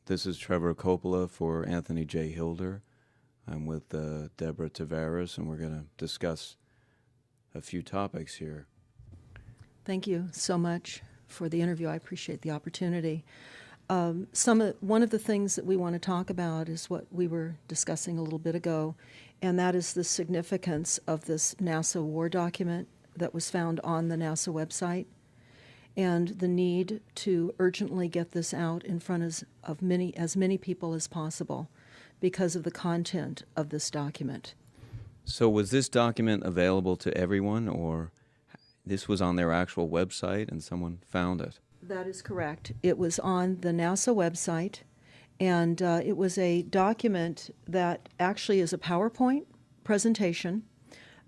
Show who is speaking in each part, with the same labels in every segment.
Speaker 1: This is Trevor Coppola for Anthony J. Hilder. I'm with Deborah Tavares, and we're going to discuss a few topics here.
Speaker 2: Thank you so much for the interview. I appreciate the opportunity. One of the things that we want to talk about is what we were discussing a little bit ago, and that is the significance of this NASA war document that was found on the NASA website, and the need to urgently get this out in front of as many people as possible because of the content of this document.
Speaker 1: So was this document available to everyone, or this was on their actual website and someone found it?
Speaker 2: That is correct. It was on the NASA website, and it was a document that actually is a PowerPoint presentation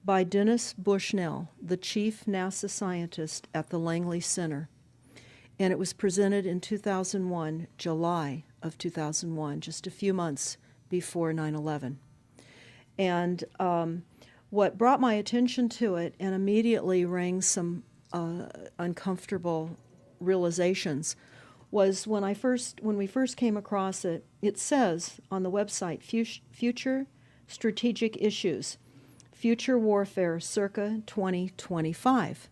Speaker 2: by Dennis Bushnell, the chief NASA scientist at the Langley Center. And it was presented in 2001, July of 2001, just a few months before 9/11. And what brought my attention to it and immediately rang some uncomfortable realizations was when we first came across it. It says on the website, Future Strategic Issues, Future Warfare circa 2025.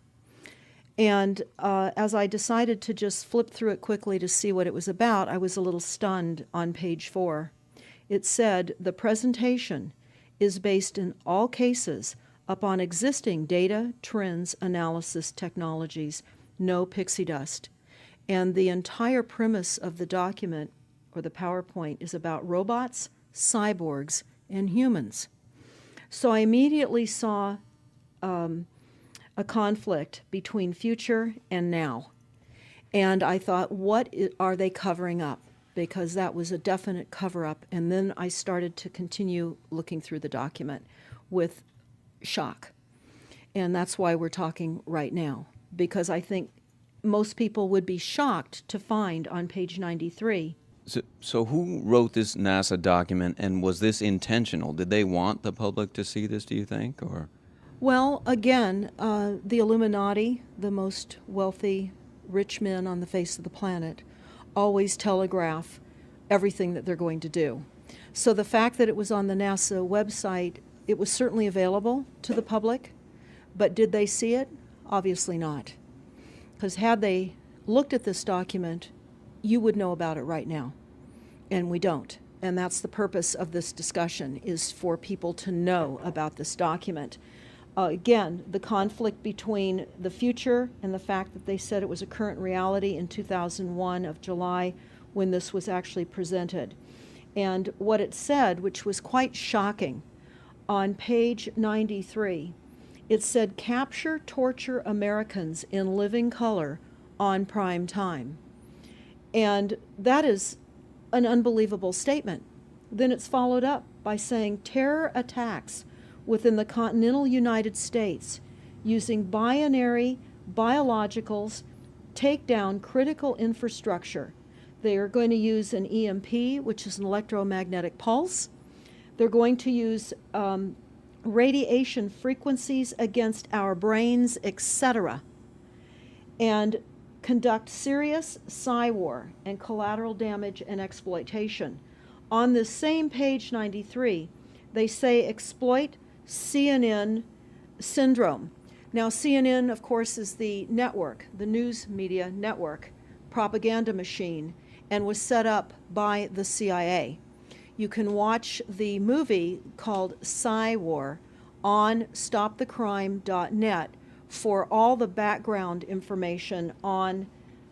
Speaker 2: And as I decided to just flip through it quickly to see what it was about, I was a little stunned on page 4. It said, the presentation is based in all cases upon existing data, trends, analysis, technologies, no pixie dust. And the entire premise of the document, or the PowerPoint, is about robots, cyborgs, and humans. So I immediately saw a conflict between future and now. And I thought, what are they covering up? Because that was a definite cover-up. And then I started to continue looking through the document with shock. And that's why we're talking right now, because I think most people would be shocked to find on page 93.
Speaker 1: So who wrote this NASA document, and was this intentional? Did they want the public to see this, do you think? Or?
Speaker 2: Well, again, the Illuminati, the most wealthy, rich men on the face of the planet, always telegraph everything that they're going to do. So the fact that it was on the NASA website, it was certainly available to the public, but did they see it? Obviously not. Because had they looked at this document, you would know about it right now, and we don't. And that's the purpose of this discussion, is for people to know about this document. Again, the conflict between the future and the fact that they said it was a current reality in 2001 of July when this was actually presented. And what it said, which was quite shocking, on page 93, it said, capture, torture Americans in living color on prime time. And that is an unbelievable statement. Then it's followed up by saying terror attacks within the continental United States using binary biologicals take down critical infrastructure. They are going to use an EMP, which is an electromagnetic pulse. They're going to use radiation frequencies against our brains, etc., and conduct serious psy-war and collateral damage and exploitation. On this same page 93, they say exploit CNN syndrome. Now, CNN, of course, is the network, the news media network, propaganda machine, and was set up by the CIA. You can watch the movie called Psy-War on stopthecrime.net for all the background information on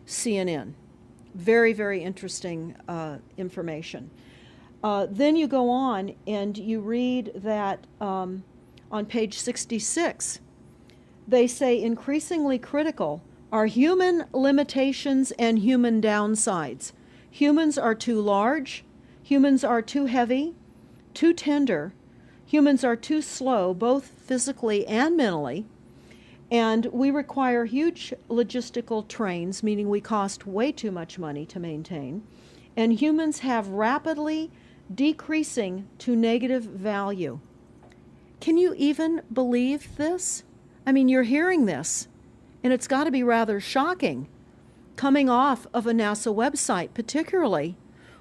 Speaker 2: CNN. Very, very interesting information. Then you go on and you read that on page 66, they say increasingly critical are human limitations and human downsides. Humans are too large, humans are too heavy, too tender, humans are too slow, both physically and mentally, and we require huge logistical trains, meaning we cost way too much money to maintain, and humans have rapidly decreasing to negative value. Can you even believe this? I mean, you're hearing this, and it's got to be rather shocking coming off of a NASA website, particularly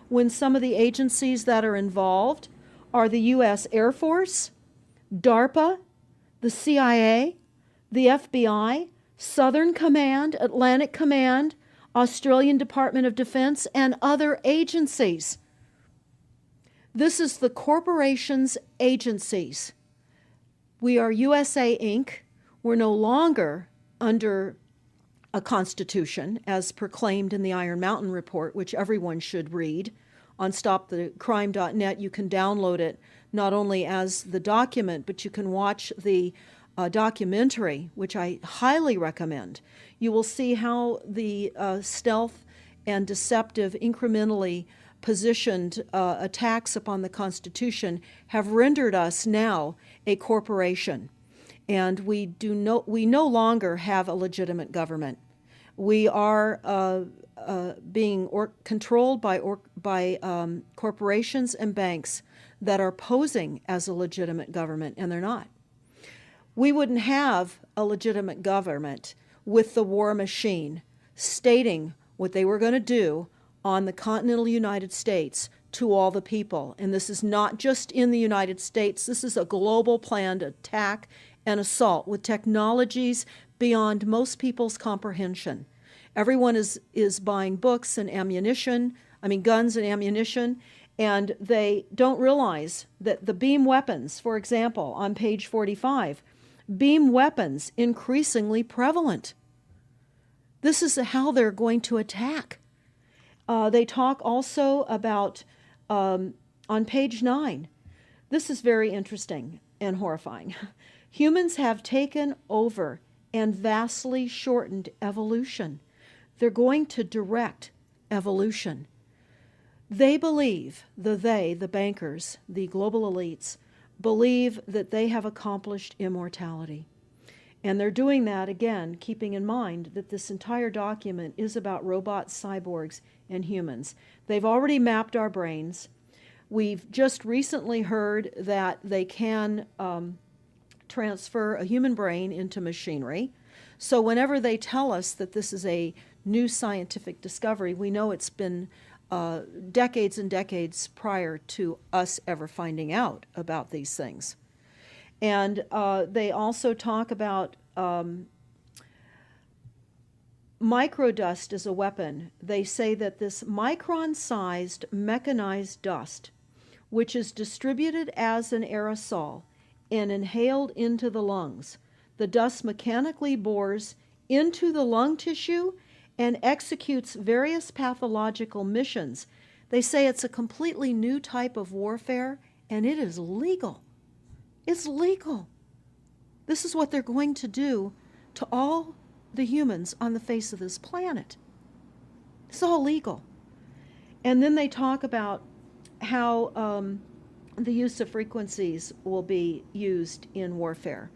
Speaker 2: when some of the agencies that are involved are the U.S. Air Force, DARPA, the CIA, the FBI, Southern Command, Atlantic Command, Australian Department of Defense, and other agencies. This is the corporation's agencies. We are USA Inc. We're no longer under a constitution as proclaimed in the Iron Mountain Report, which everyone should read. On stopthecrime.net, you can download it not only as the document, but you can watch the documentary, which I highly recommend. You will see how the stealth and deceptive, incrementally positioned attacks upon the Constitution have rendered us now a corporation. And we no longer have a legitimate government. We are being controlled by corporations and banks that are posing as a legitimate government, and they're not. We wouldn't have a legitimate government with the war machine stating what they were going to do on the continental United States to all the people. And this is not just in the United States. This is a global planned attack and assault with technologies beyond most people's comprehension. Everyone is buying books and ammunition, guns and ammunition, and they don't realize that the beam weapons, for example, on page 45, beam weapons increasingly prevalent. This is how they're going to attack. They talk also about, on page 9, this is very interesting and horrifying. Humans have taken over and vastly shortened evolution. They're going to direct evolution. They believe, the bankers, the global elites, believe that they have accomplished immortality. And they're doing that, again, keeping in mind that this entire document is about robots, cyborgs, and humans. They've already mapped our brains. We've just recently heard that they can transfer a human brain into machinery. So whenever they tell us that this is a new scientific discovery, we know it's been decades and decades prior to us ever finding out about these things. And they also talk about microdust as a weapon. They say that this micron-sized mechanized dust, which is distributed as an aerosol and inhaled into the lungs, the dust mechanically bores into the lung tissue and executes various pathological missions. They say it's a completely new type of warfare, and it is legal. It's legal. This is what they're going to do to all the humans on the face of this planet. It's all legal. And then they talk about how the use of frequencies will be used in warfare.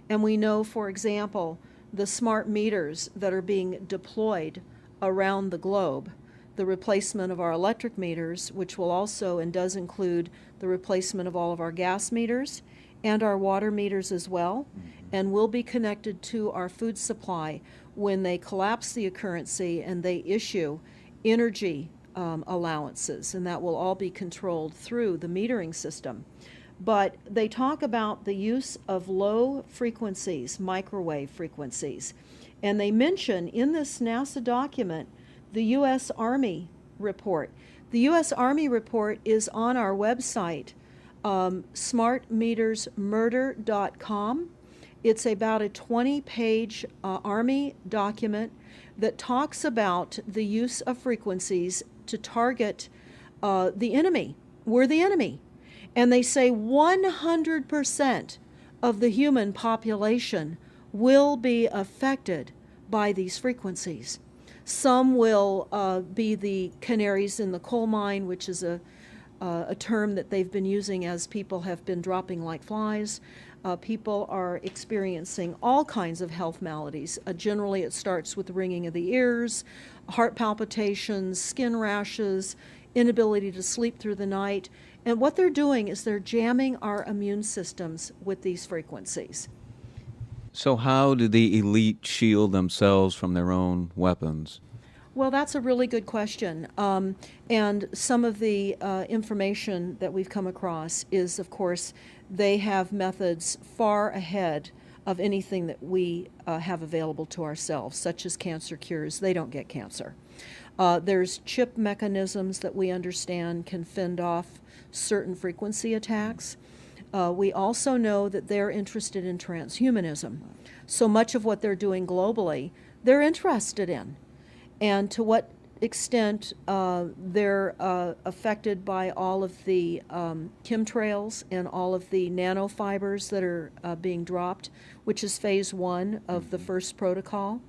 Speaker 2: And we know, for example, the smart meters that are being deployed around the globe, the replacement of our electric meters, which will also and does include the replacement of all of our gas meters and our water meters as well, and will be connected to our food supply when they collapse the currency and they issue energy allowances, and that will all be controlled through the metering system. But they talk about the use of low frequencies, microwave frequencies, and they mention in this NASA document the U.S. Army report. The U.S. Army report is on our website, smartmetersmurder.com. It's about a 20-page Army document that talks about the use of frequencies to target the enemy. We're the enemy. And they say 100% of the human population will be affected by these frequencies. Some will be the canaries in the coal mine, which is a term that they've been using as people have been dropping like flies. People are experiencing all kinds of health maladies. Generally, it starts with the ringing of the ears, heart palpitations, skin rashes, inability to sleep through the night. And what they're doing is they're jamming our immune systems with these frequencies.
Speaker 1: So how do the elite shield themselves from their own weapons?
Speaker 2: Well, that's a really good question. And some of the information that we've come across is, of course, they have methods far ahead of anything that we have available to ourselves, such as cancer cures. They don't get cancer. There's chip mechanisms that we understand can fend off certain frequency attacks. We also know that they're interested in transhumanism. So much of what they're doing globally, they're interested in. And to what extent they're affected by all of the chemtrails and all of the nanofibers that are being dropped, which is phase 1 of the first protocol.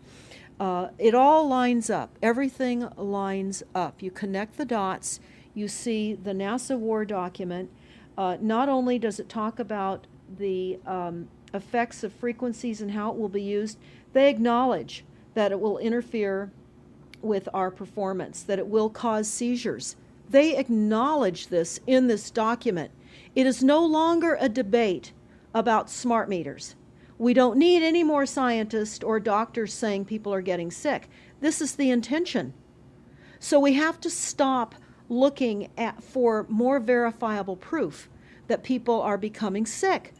Speaker 2: It all lines up. Everything lines up. You connect the dots. You see the NASA war document. Not only does it talk about the effects of frequencies and how it will be used, they acknowledge that it will interfere with our performance, that it will cause seizures. They acknowledge this in this document. It is no longer a debate about smart meters. We don't need any more scientists or doctors saying people are getting sick. This is the intention. So we have to stop looking for more verifiable proof that people are becoming sick.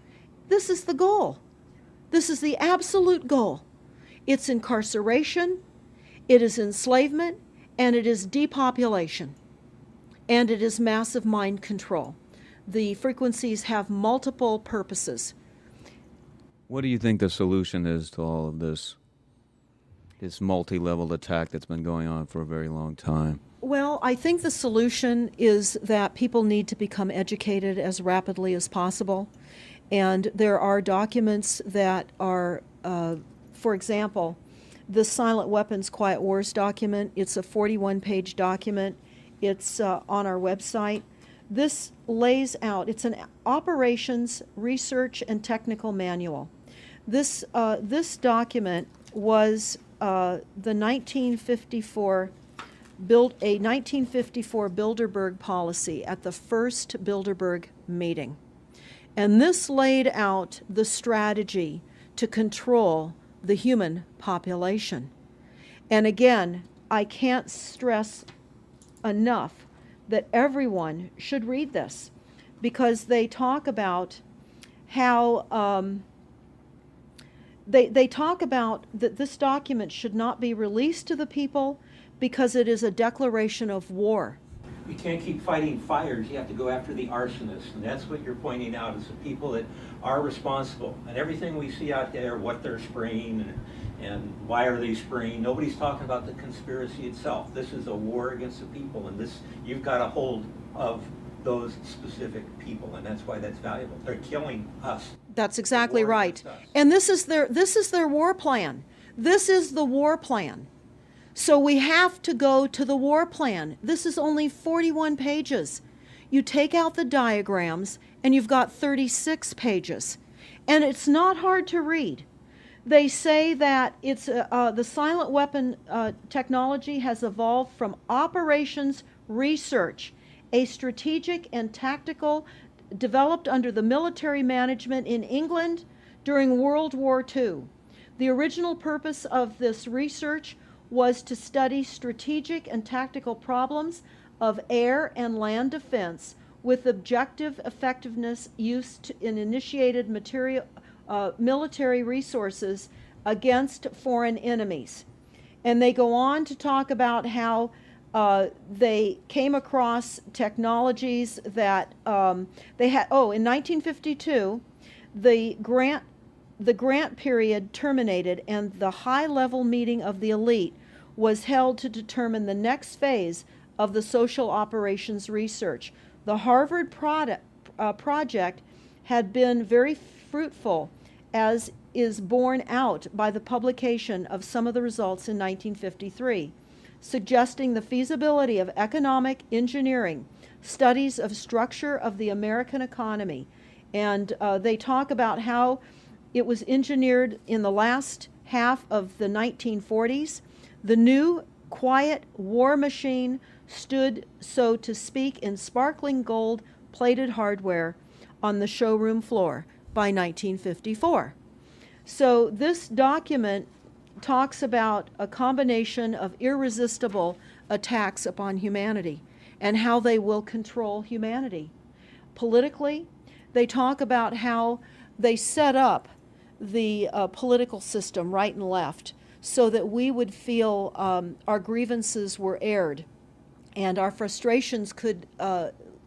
Speaker 2: This is the goal. This is the absolute goal. It's incarceration, it is enslavement, and it is depopulation, and it is massive mind control. The frequencies have multiple purposes.
Speaker 1: What do you think the solution is to all of this multi-level attack that's been going on for a very long time?
Speaker 2: Well, I think the solution is that people need to become educated as rapidly as possible. And there are documents that are, for example, the Silent Weapons Quiet Wars document. It's a 41-page document. It's on our website. This lays out, it's an operations, research, and technical manual. This document was the 1954 a 1954 Bilderberg policy at the first Bilderberg meeting. And this laid out the strategy to control the human population. And again, I can't stress enough that everyone should read this, because they talk about how they talk about that this document should not be released to the people because it is a declaration of war.
Speaker 3: You can't keep fighting fires. You have to go after the arsonists, and that's what you're pointing out, is the people that are responsible. And everything we see out there, what they're spraying and why are they spraying, nobody's talking about the conspiracy itself. This is a war against the people, and this, you've got a hold of those specific people, and that's why that's valuable. They're killing us.
Speaker 2: That's exactly right. And this is their war plan. This is the war plan. So we have to go to the war plan. This is only 41 pages. You take out the diagrams and you've got 36 pages. And it's not hard to read. They say that it's the silent weapon technology has evolved from operations research, a strategic and tactical developed under the military management in England during World War II. The original purpose of this research was to study strategic and tactical problems of air and land defense with objective effectiveness used in initiated military resources against foreign enemies. And they go on to talk about how they came across technologies that they had. Oh, in 1952, the grant period terminated, and the high-level meeting of the elite was held to determine the next phase of the social operations research. The Harvard project had been very fruitful, as is borne out by the publication of some of the results in 1953, suggesting the feasibility of economic engineering, studies of structure of the American economy. And they talk about how it was engineered in the last half of the 1940s. The new, quiet war machine stood, so to speak, in sparkling gold-plated hardware on the showroom floor by 1954. So this document talks about a combination of irresistible attacks upon humanity and how they will control humanity. Politically, they talk about how they set up the political system, right and left, so that we would feel our grievances were aired and our frustrations could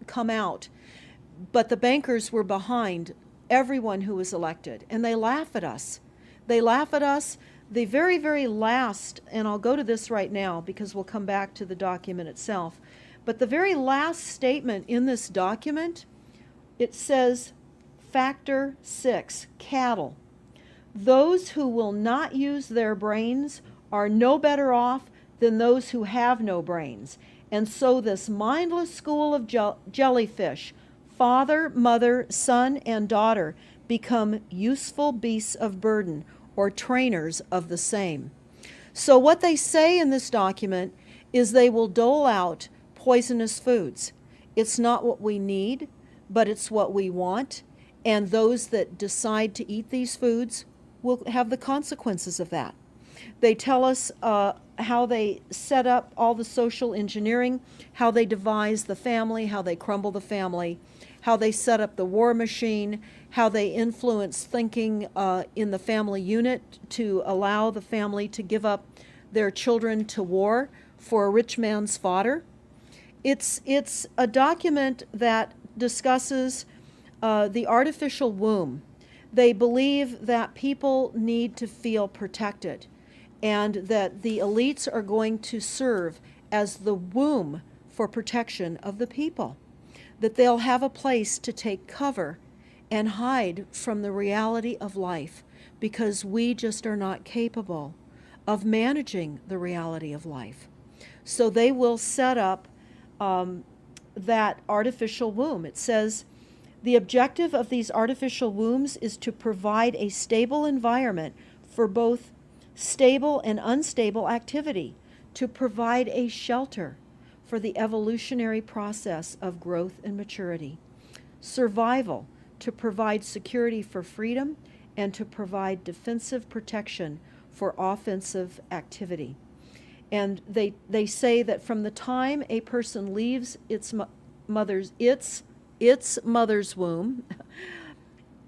Speaker 2: come out. But the bankers were behind everyone who was elected, and they laugh at us. They laugh at us. The very, very last, and I'll go to this right now because we'll come back to the document itself, but the very last statement in this document, it says, Factor 6, cattle. Those who will not use their brains are no better off than those who have no brains. And so this mindless school of jellyfish, father, mother, son, and daughter, become useful beasts of burden, or trainers of the same. So what they say in this document is they will dole out poisonous foods. It's not what we need, but it's what we want, and those that decide to eat these foods will have the consequences of that. They tell us how they set up all the social engineering, how they devise the family, how they crumble the family, how they set up the war machine, how they influence thinking in the family unit to allow the family to give up their children to war for a rich man's fodder. It's a document that discusses the artificial womb. They believe that people need to feel protected and that the elites are going to serve as the womb for protection of the people, that they'll have a place to take cover and hide from the reality of life because we just are not capable of managing the reality of life. So they will set up that artificial womb. It says, the objective of these artificial wombs is to provide a stable environment for both stable and unstable activity, to provide a shelter for the evolutionary process of growth and maturity, survival, to provide security for freedom, and to provide defensive protection for offensive activity. And they say that from the time a person leaves its mother's womb,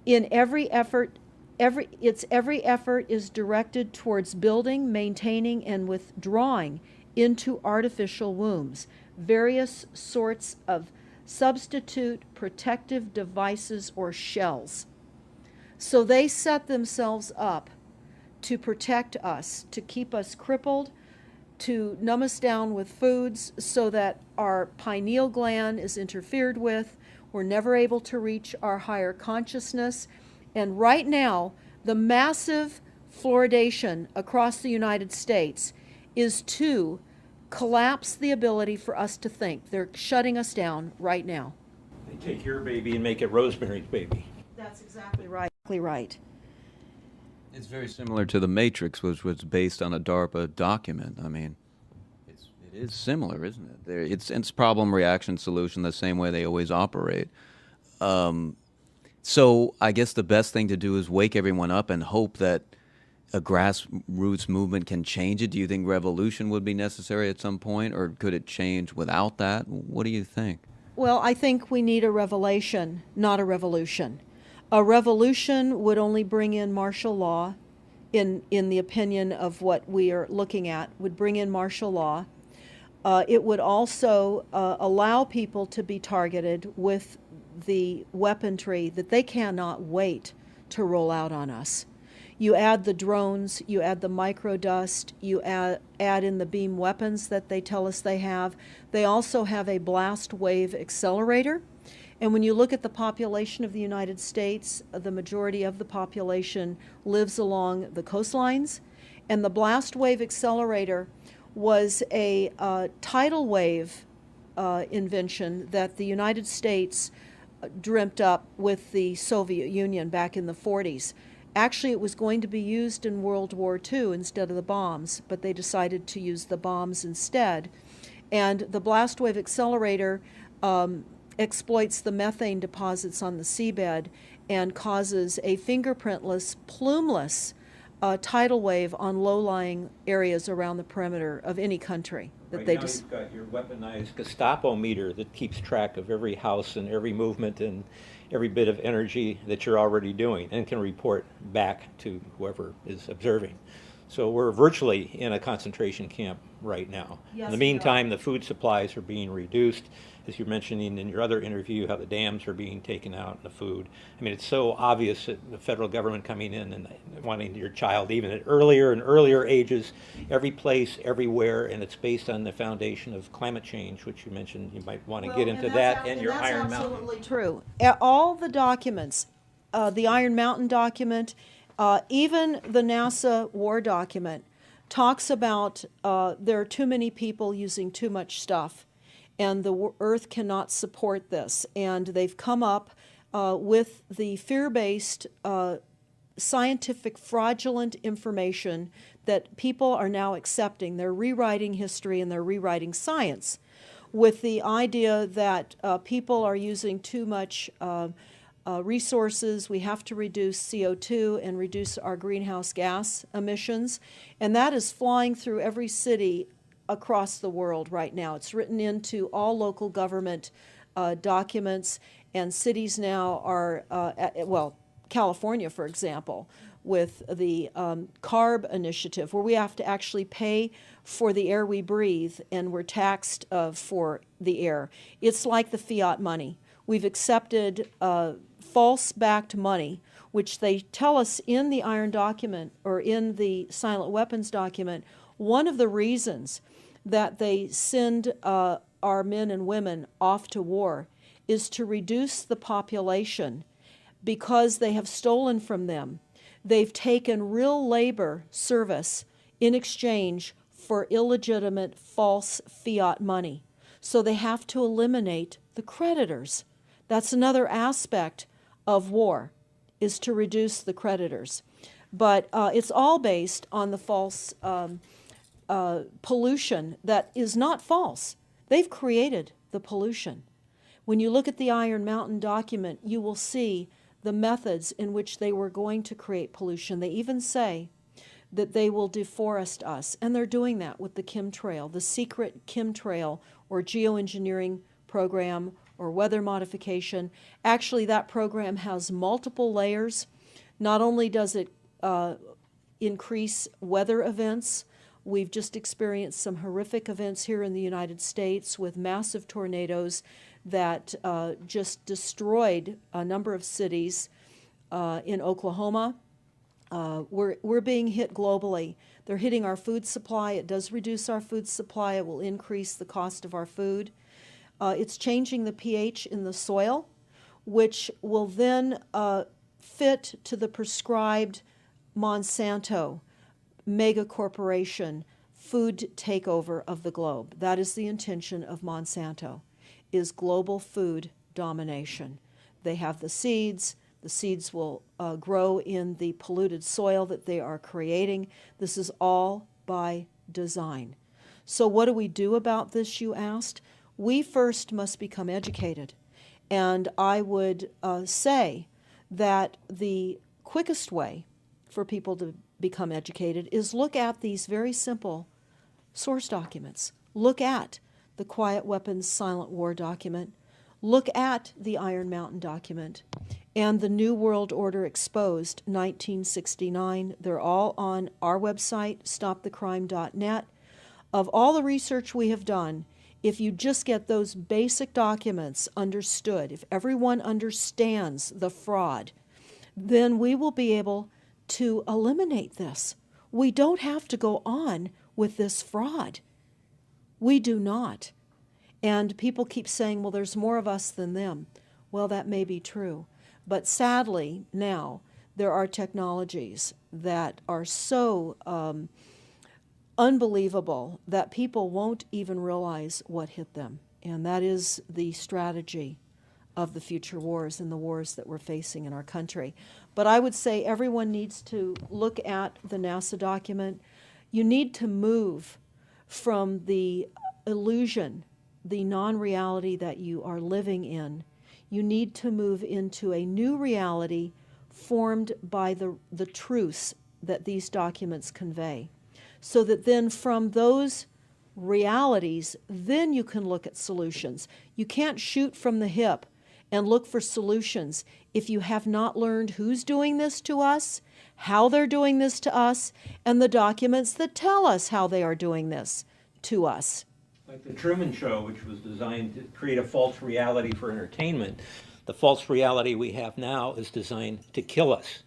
Speaker 2: in every effort is directed towards building, maintaining, and withdrawing into artificial wombs various sorts of substitute protective devices or shells. So they set themselves up to protect us, to keep us crippled, to numb us down with foods so that our pineal gland is interfered with. We're never able to reach our higher consciousness. And right now, the massive fluoridation across the United States is to collapse the ability for us to think. They're shutting us down right now.
Speaker 3: They take your baby and make it Rosemary's Baby.
Speaker 2: That's exactly right. Right.
Speaker 1: It's very similar to The Matrix, which was based on a DARPA document. I mean, it is similar, isn't it? It's problem, reaction, solution, the same way they always operate. So I guess the best thing to do is wake everyone up and hope that a grassroots movement can change it. Do you think revolution would be necessary at some point, or could it change without that? What do you think?
Speaker 2: Well, I think we need a revelation, not a revolution. A revolution would only bring in martial law, in the opinion of what we are looking at, would bring in martial law. It would also allow people to be targeted with the weaponry that they cannot wait to roll out on us. You add the drones, you add the microdust, you add in the beam weapons that they tell us they have. They also have a blast wave accelerator. And when you look at the population of the United States, the majority of the population lives along the coastlines. And the blast wave accelerator was a tidal wave invention that the United States dreamt up with the Soviet Union back in the 40s. Actually, it was going to be used in World War II instead of the bombs, but they decided to use the bombs instead. And the blast wave accelerator exploits the methane deposits on the seabed and causes a fingerprintless, plumeless tidal wave on low-lying areas around the perimeter of any country that
Speaker 3: Right
Speaker 2: they
Speaker 3: now
Speaker 2: just.
Speaker 3: you've got your weaponized Gestapo meter that keeps track of every house and every movement and every bit of energy that you're already doing and can report back to whoever is observing. So we're virtually in a concentration camp right now.
Speaker 2: Yes,
Speaker 3: In the
Speaker 2: we are.
Speaker 3: meantime, the food supplies are being reduced, as you're mentioning in your other interview, how the dams are being taken out and the food. I mean, it's so obvious that the federal government coming in and wanting your child even at earlier and earlier ages, every place, everywhere, and it's based on the foundation of climate change, which you mentioned you might want to get into that and your Iron Mountain.
Speaker 2: That's absolutely true. All the documents, the Iron Mountain document, even the NASA war document, talks about there are too many people using too much stuff, and the Earth cannot support this. And they've come up with the fear-based, scientific, fraudulent information that people are now accepting. They're rewriting history and they're rewriting science with the idea that people are using too much resources. We have to reduce CO2 and reduce our greenhouse gas emissions. And that is flying through every city across the world right now. It's written into all local government documents, and cities now are, well, California, for example, with the CARB initiative, where we have to actually pay for the air we breathe, and we're taxed for the air. It's like the fiat money. We've accepted false-backed money, which they tell us in the Iron document, or in the Silent Weapons document, one of the reasons that they send our men and women off to war is to reduce the population because they have stolen from them. They've taken real labor service in exchange for illegitimate false fiat money. So they have to eliminate the creditors. That's another aspect of war, is to reduce the creditors. But it's all based on the false pollution that is not false. They've created the pollution. When you look at the Iron Mountain document, you will see the methods in which they were going to create pollution. They even say that they will deforest us, and they're doing that with the chemtrail, the secret chemtrail or geoengineering program or weather modification. Actually, that program has multiple layers. Not only does it increase weather events, we've just experienced some horrific events here in the United States with massive tornadoes that just destroyed a number of cities in Oklahoma. We're being hit globally. They're hitting our food supply. It does reduce our food supply. It will increase the cost of our food. It's changing the pH in the soil, which will then fit to the prescribed Monsanto mega corporation food takeover of the globe. That is the intention of Monsanto, is global food domination. They have the seeds. The seeds will grow in the polluted soil that they are creating. This is all by design. So what do we do about this, you asked? We first must become educated. And I would say that the quickest way for people to become educated is look at these very simple source documents. Look at the Quiet Weapons Silent War document. Look at the Iron Mountain document and the New World Order Exposed 1969. They're all on our website, stopthecrime.net. Of all the research we have done, if you just get those basic documents understood, if everyone understands the fraud, then we will be able to eliminate this. We don't have to go on with this fraud. We do not. And people keep saying, well, there's more of us than them. Well, that may be true. But sadly, now, there are technologies that are so unbelievable that people won't even realize what hit them. And that is the strategy of the future wars and the wars that we're facing in our country. But I would say everyone needs to look at the NASA document. You need to move from the illusion, the non-reality that you are living in. You need to move into a new reality formed by the truths that these documents convey. So that then from those realities, then you can look at solutions. You can't shoot from the hip and look for solutions if you have not learned who's doing this to us, how they're doing this to us, and the documents that tell us how they are doing this to us.
Speaker 3: Like the Truman Show, which was designed to create a false reality for entertainment, the false reality we have now is designed to kill us.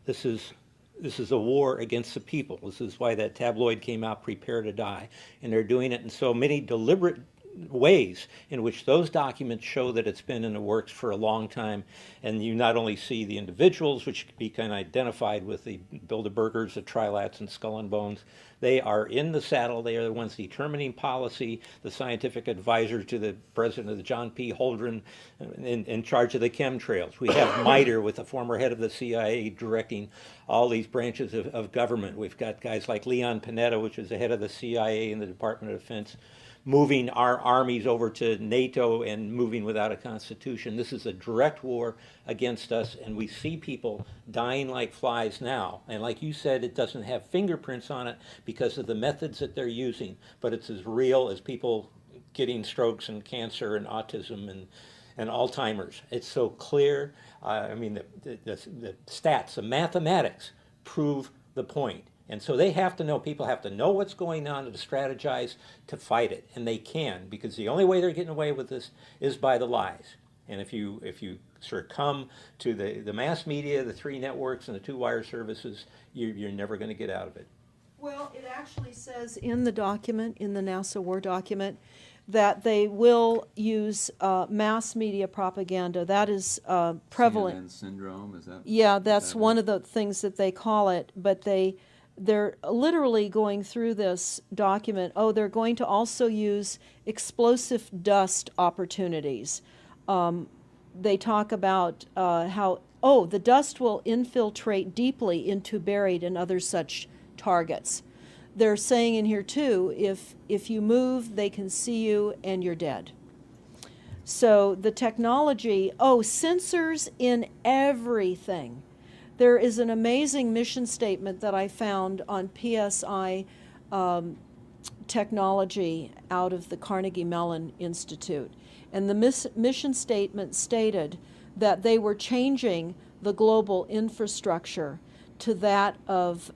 Speaker 3: This is a war against the people. This is why that tabloid came out, Prepare to Die. And they're doing it in so many deliberate ways in which those documents show that it's been in the works for a long time. And you not only see the individuals, which can be kind of identified with the Bilderbergers, the Trilats, and Skull and Bones. They are in the saddle. They are the ones determining policy, the scientific advisors to the president of the John P. Holdren in charge of the chemtrails. We have MITRE with the former head of the CIA directing all these branches of government. We've got guys like Leon Panetta, which is the head of the CIA and the Department of Defense, moving our armies over to NATO and moving without a constitution. This is a direct war against us, and we see people dying like flies now. And like you said, it doesn't have fingerprints on it because of the methods that they're using, but it's as real as people getting strokes and cancer and autism and Alzheimer's. It's so clear. I mean, the stats, the mathematics prove the point. And so they have to know, people have to know what's going on to strategize to fight it. And they can, because the only way they're getting away with this is by the lies. And if you succumb to the mass media, the 3 networks, and the 2 wire services, you're never going to get out of it.
Speaker 2: Well, it actually says in the document, in the NASA War document, that they will use mass media propaganda. That is prevalent.
Speaker 1: CNN syndrome, is that?
Speaker 2: Yeah, that's one of the things that they call it, but they're literally going through this document. Oh, they're going to also use explosive dust opportunities. They talk about how, the dust will infiltrate deeply into buried and other such targets. They're saying in here too, if you move, they can see you and you're dead. So the technology, sensors in everything. There is an amazing mission statement that I found on PSI technology out of the Carnegie Mellon Institute. And the mission statement stated that they were changing the global infrastructure to that of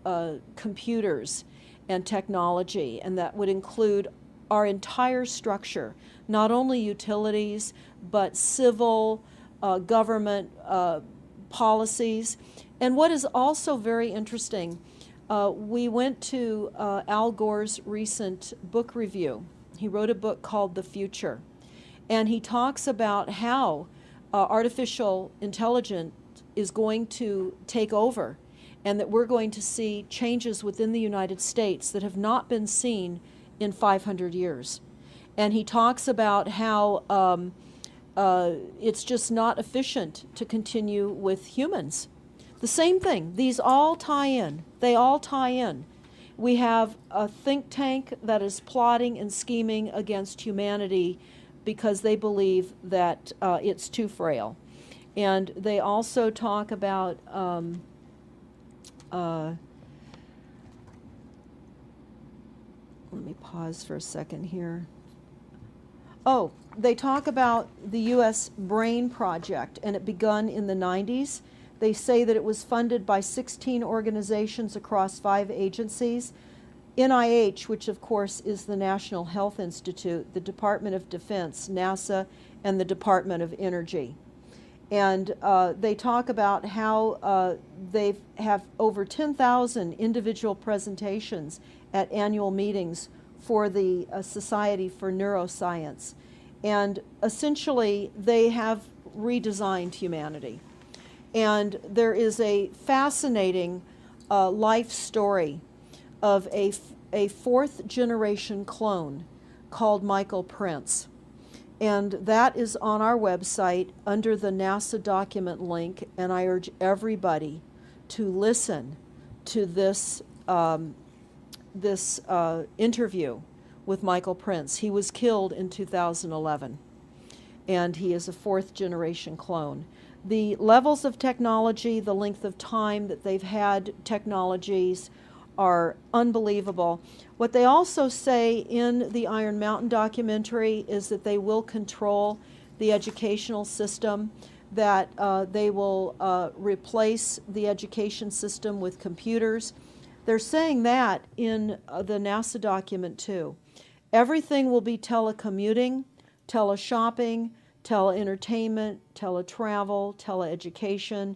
Speaker 2: computers and technology, and that would include our entire structure, not only utilities, but civil, government policies. And what is also very interesting, we went to Al Gore's recent book review. He wrote a book called The Future, and he talks about how artificial intelligence is going to take over, and that we're going to see changes within the United States that have not been seen in 500 years. And he talks about how it's just not efficient to continue with humans. The same thing. These all tie in. They all tie in. We have a think tank that is plotting and scheming against humanity because they believe that it's too frail. And they also talk about let me pause for a second here. They talk about the U.S. Brain Project, and it begun in the 90s. They say that it was funded by 16 organizations across 5 agencies. NIH, which of course is the National Health Institute, the Department of Defense, NASA, and the Department of Energy. And they talk about how they have over 10,000 individual presentations at annual meetings for the Society for Neuroscience. And essentially, they have redesigned humanity. And there is a fascinating life story of a 4th generation clone called Michael Prince. And that is on our website under the NASA document link, and I urge everybody to listen to this interview with Michael Prince. He was killed in 2011. and he is a 4th generation clone. The levels of technology, the length of time that they've had technologies are unbelievable. What they also say in the Iron Mountain documentary is that they will control the educational system, that they will replace the education system with computers. They're saying that in the NASA document too. Everything will be telecommuting, teleshopping, teleentertainment, teletravel, teleeducation.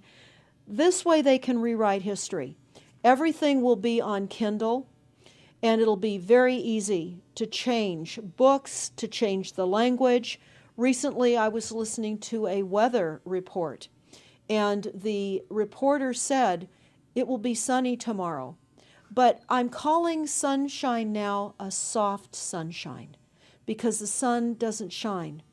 Speaker 2: This way they can rewrite history. Everything will be on Kindle, and it'll be very easy to change books, to change the language. Recently, I was listening to a weather report, and the reporter said, it will be sunny tomorrow. But I'm calling sunshine now a soft sunshine, because the sun doesn't shine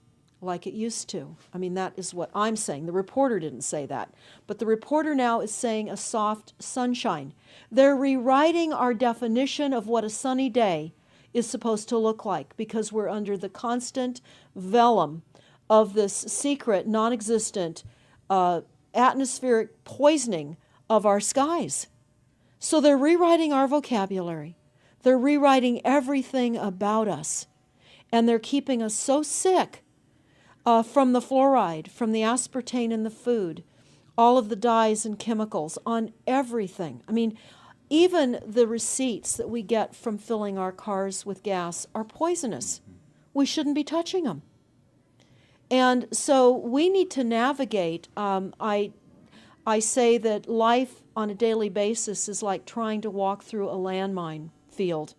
Speaker 2: like it used to. I mean, that is what I'm saying. The reporter didn't say that. But the reporter now is saying a soft sunshine. They're rewriting our definition of what a sunny day is supposed to look like, because we're under the constant vellum of this secret, non-existent atmospheric poisoning of our skies. So they're rewriting our vocabulary. They're rewriting everything about us. And they're keeping us so sick from the fluoride, from the aspartame in the food, all of the dyes and chemicals on everything. I mean, even the receipts that we get from filling our cars with gas are poisonous. We shouldn't be touching them. And so we need to navigate. I say that life on a daily basis is like trying to walk through a landmine field.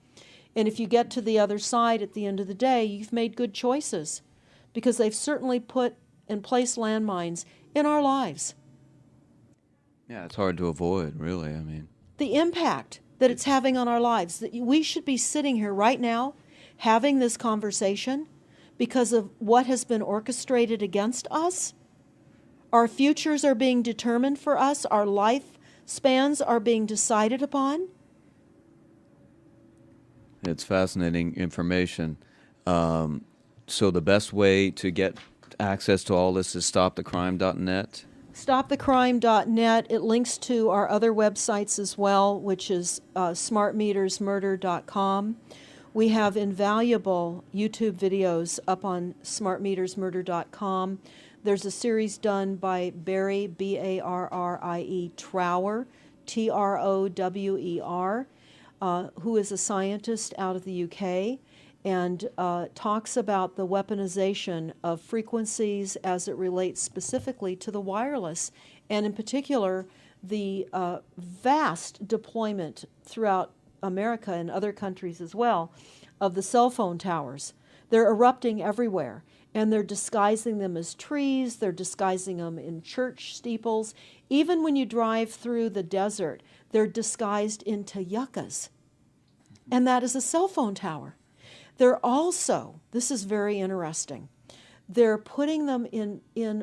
Speaker 2: And if you get to the other side at the end of the day, you've made good choices, because they've certainly put and placed landmines in our lives.
Speaker 1: Yeah, it's hard to avoid, really. I mean,
Speaker 2: The impact that it's having on our lives, that we should be sitting here right now having this conversation because of what has been orchestrated against us. Our futures are being determined for us. Our lifespans are being decided upon.
Speaker 1: it's fascinating information. So the best way to get access to all this is stopthecrime.net.
Speaker 2: StopTheCrime.net. It links to our other websites as well, which is smartmetersmurder.com. We have invaluable YouTube videos up on smartmetersmurder.com. There's a series done by Barry, B-A-R-R-I-E, Trower, T-R-O-W-E-R, who is a scientist out of the UK, and talks about the weaponization of frequencies as it relates specifically to the wireless, and in particular, the vast deployment throughout America and other countries as well of the cell phone towers. They're erupting everywhere, and they're disguising them as trees, they're disguising them in church steeples. Even when you drive through the desert, they're disguised into yuccas, and that is a cell phone tower. They're also, this is very interesting, they're putting them in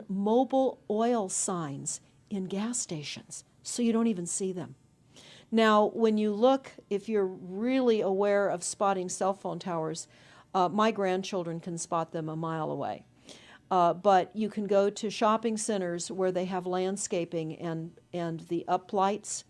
Speaker 2: mobile oil signs in gas stations, so you don't even see them. Now, when you look, if you're really aware of spotting cell phone towers, my grandchildren can spot them a mile away. But you can go to shopping centers where they have landscaping and the uplights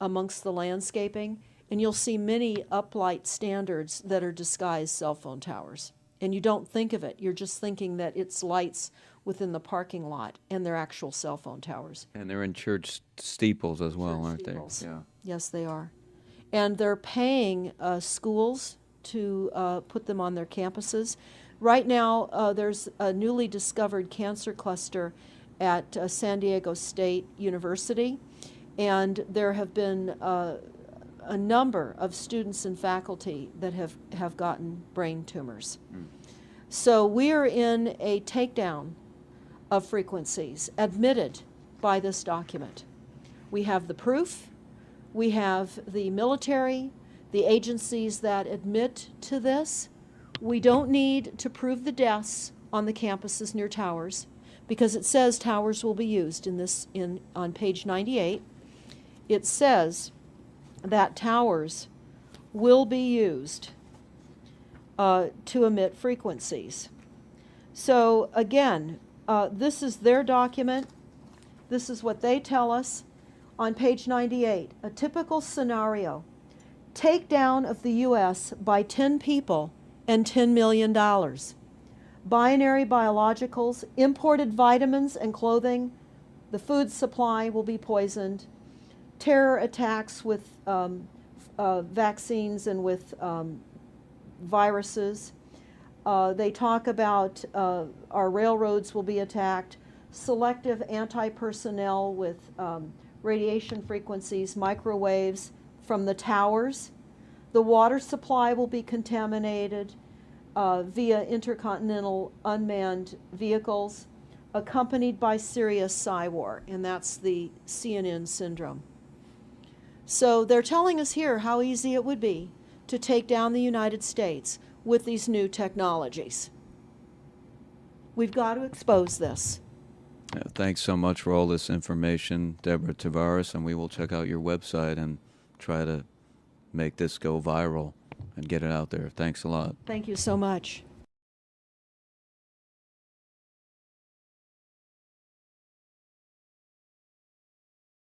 Speaker 2: amongst the landscaping, and you'll see many uplight standards that are disguised cell phone towers. And you don't think of it. You're just thinking that it's lights within the parking lot, and they're actual cell phone towers.
Speaker 1: And they're in church steeples as well,
Speaker 2: Church
Speaker 1: aren't
Speaker 2: steeples.
Speaker 1: they? Yeah.
Speaker 2: Yes, they are. And they're paying schools to put them on their campuses. Right now, there's a newly discovered cancer cluster at San Diego State University, and there have been a number of students and faculty that have gotten brain tumors. So we are in a takedown of frequencies admitted by this document. We have the proof, we have the military, the agencies that admit to this. We don't need to prove the deaths on the campuses near towers, because it says towers will be used on page 98. It says that towers will be used to emit frequencies. So again, this is their document. This is what they tell us on page 98. A typical scenario: takedown of the U.S. by 10 people and $10 million. Binary biologicals, imported vitamins and clothing, the food supply will be poisoned. Terror attacks with vaccines and with viruses. They talk about our railroads will be attacked. Selective anti-personnel with radiation frequencies, microwaves from the towers. The water supply will be contaminated via intercontinental unmanned vehicles, accompanied by serious psy-war, and that's the CNN syndrome. So they're telling us here how easy it would be to take down the United States with these new technologies. We've got to expose this.
Speaker 1: Thanks so much for all this information, Deborah Tavares, and we will check out your website and try to make this go viral and get it out there. Thanks a lot.
Speaker 2: Thank you so much.